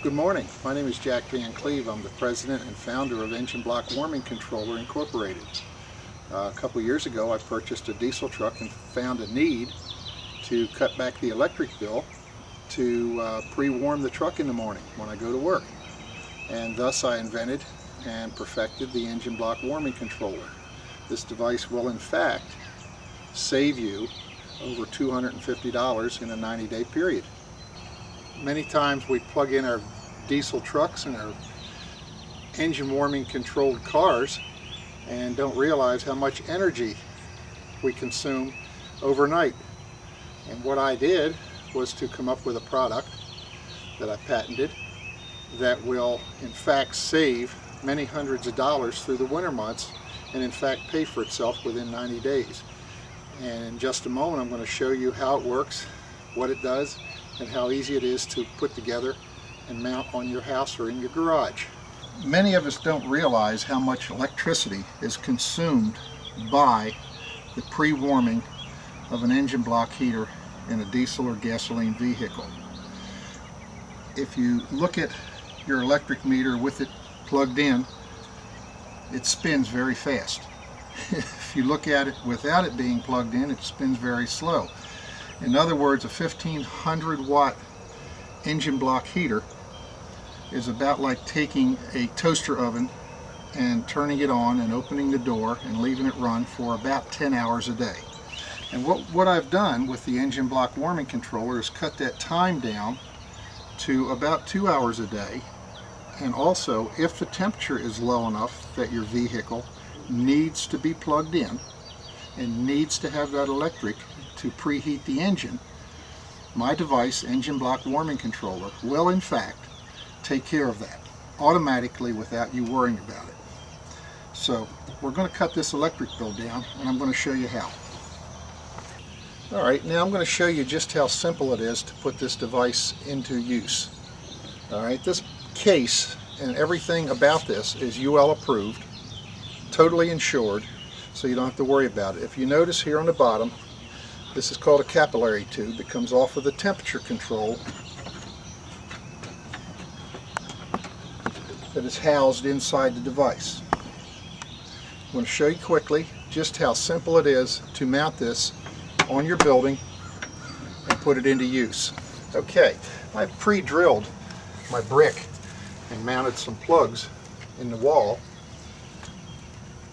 Good morning. My name is Jack Van Cleve. I'm the president and founder of Engine Block Warming Controller Incorporated. A couple years ago I purchased a diesel truck and found a need to cut back the electric bill to pre-warm the truck in the morning when I go to work. And thus I invented and perfected the Engine Block Warming Controller. This device will in fact save you over $250 in a 90-day period. Many times we plug in our diesel trucks and our engine warming controlled cars and don't realize how much energy we consume overnight. And what I did was to come up with a product that I patented that will in fact save many hundreds of dollars through the winter months and in fact pay for itself within 90 days. And in just a moment I'm going to show you how it works, what it does, and how easy it is to put together and mount on your house or in your garage. Many of us don't realize how much electricity is consumed by the pre-warming of an engine block heater in a diesel or gasoline vehicle. If you look at your electric meter with it plugged in, it spins very fast. If you look at it without it being plugged in, it spins very slow. In other words, a 1500 watt engine block heater is about like taking a toaster oven and turning it on and opening the door and leaving it run for about 10 hours a day. And what I've done with the Engine Block Warming Controller is cut that time down to about 2 hours a day. And also, if the temperature is low enough that your vehicle needs to be plugged in and needs to have that electric to preheat the engine, my device, Engine Block Warming Controller, will in fact take care of that automatically without you worrying about it. So we're going to cut this electric bill down and I'm going to show you how. Alright, now I'm going to show you just how simple it is to put this device into use. Alright, this case and everything about this is UL approved, totally insured, so you don't have to worry about it. If you notice here on the bottom, this is called a capillary tube that comes off of the temperature control that is housed inside the device. I'm going to show you quickly just how simple it is to mount this on your building and put it into use. Okay, I've pre-drilled my brick and mounted some plugs in the wall,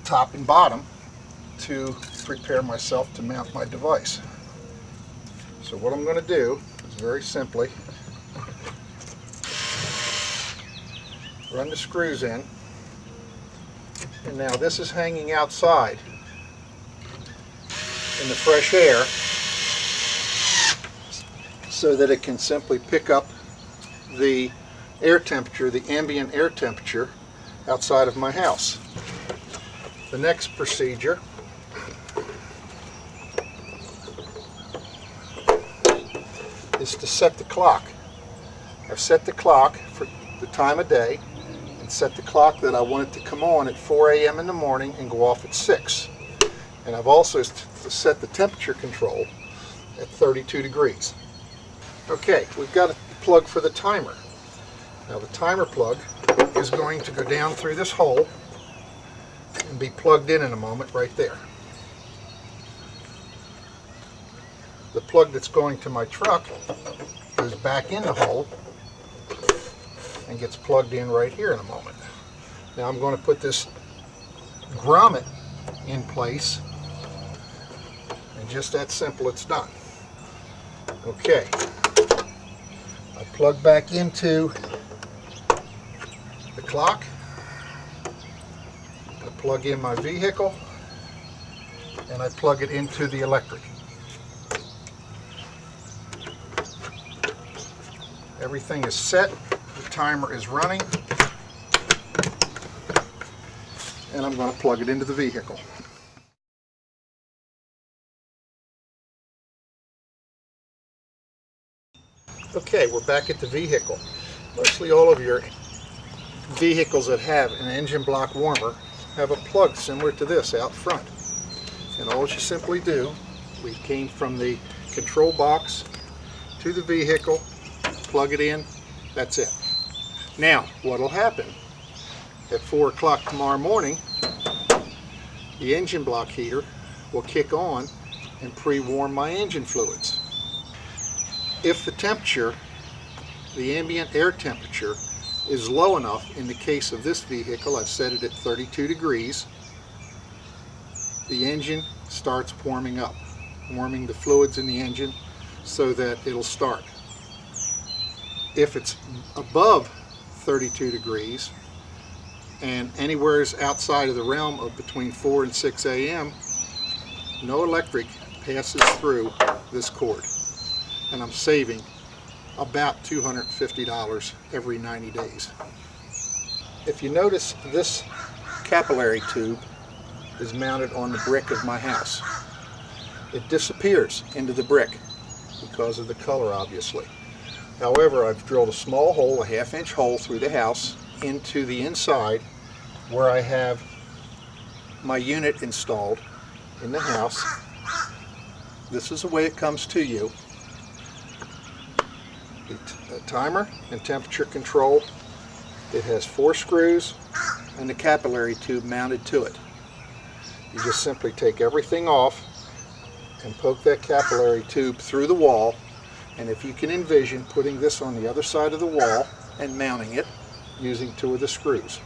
top and bottom, to prepare myself to mount my device. So what I'm going to do is very simply run the screws in, and now this is hanging outside in the fresh air so that it can simply pick up the air temperature, the ambient air temperature outside of my house. The next procedure is to set the clock. I've set the clock for the time of day and set the clock that I want it to come on at 4 a.m. in the morning and go off at 6. And I've also set the temperature control at 32 degrees. Okay, we've got a plug for the timer. Now the timer plug is going to go down through this hole and be plugged in a moment right there. The plug that's going to my truck goes back in the hole and gets plugged in right here in a moment. Now I'm going to put this grommet in place, and just that simple it's done. Okay, I plug back into the clock, I plug in my vehicle, and I plug it into the electric. Everything is set, the timer is running, and I'm going to plug it into the vehicle. Okay, we're back at the vehicle. Mostly all of your vehicles that have an engine block warmer have a plug similar to this out front. And all you simply do, we came from the control box to the vehicle, plug it in, that's it. Now, what will happen? At 4 o'clock tomorrow morning, the engine block heater will kick on and pre-warm my engine fluids. If the temperature, the ambient air temperature, is low enough, in the case of this vehicle, I've set it at 32 degrees, the engine starts warming up, warming the fluids in the engine so that it'll start. If it's above 32 degrees and anywhere is outside of the realm of between 4 and 6 a.m., no electric passes through this cord, and I'm saving about $250 every 90 days. If you notice, this capillary tube is mounted on the brick of my house. It disappears into the brick because of the color, obviously. However, I've drilled a small hole, a half-inch hole through the house into the inside where I have my unit installed in the house. This is the way it comes to you. A timer and temperature control. It has 4 screws and the capillary tube mounted to it. You just simply take everything off and poke that capillary tube through the wall, and if you can envision putting this on the other side of the wall and mounting it using 2 of the screws.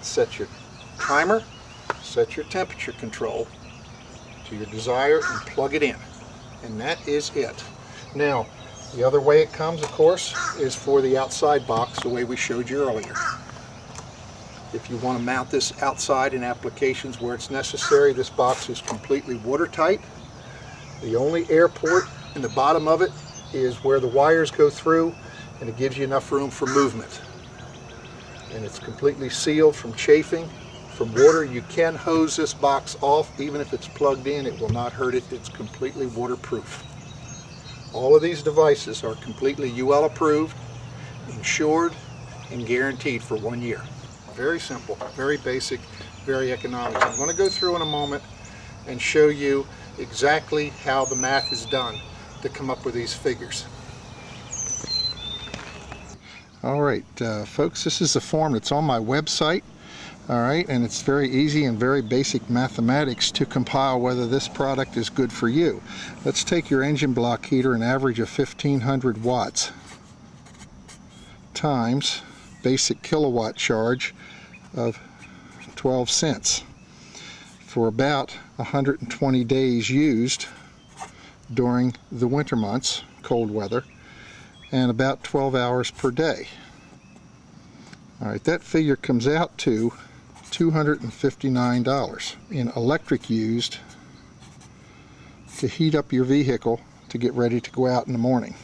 Set your timer, set your temperature control to your desire, and plug it in, and that is it. Now, the other way it comes, of course, is for the outside box, the way we showed you earlier. If you want to mount this outside in applications where it's necessary, this box is completely watertight. The only air port in the bottom of it is where the wires go through, and it gives you enough room for movement. And it's completely sealed from chafing, from water. You can hose this box off. Even if it's plugged in, it will not hurt it. It's completely waterproof. All of these devices are completely UL approved, insured, and guaranteed for 1 year. Very simple, very basic, very economic. I'm going to go through in a moment and show you exactly how the math is done to come up with these figures. All right, folks, this is a form that's on my website. All right, and it's very easy and very basic mathematics to compile whether this product is good for you. Let's take your engine block heater, an average of 1500 watts, times basic kilowatt charge of 12 cents for about 120 days used during the winter months, cold weather, and about 12 hours per day. All right, that figure comes out to $259 in electric used to heat up your vehicle to get ready to go out in the morning.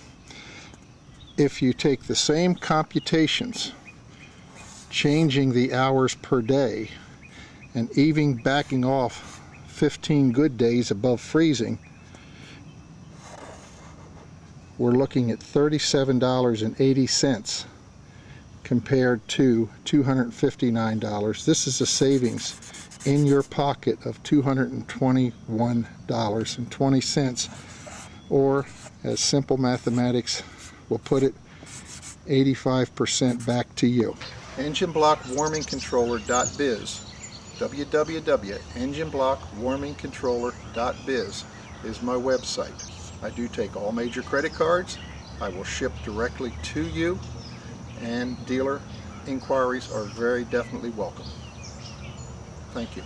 If you take the same computations, changing the hours per day and even backing off 15 good days above freezing, we're looking at $37.80 compared to $259. This is a savings in your pocket of $221.20, or as simple mathematics will put it, 85% back to you. EngineBlockWarmingController.biz, www.engineblockwarmingcontroller.biz is my website. I do take all major credit cards. I will ship directly to you, and dealer inquiries are very definitely welcome. Thank you.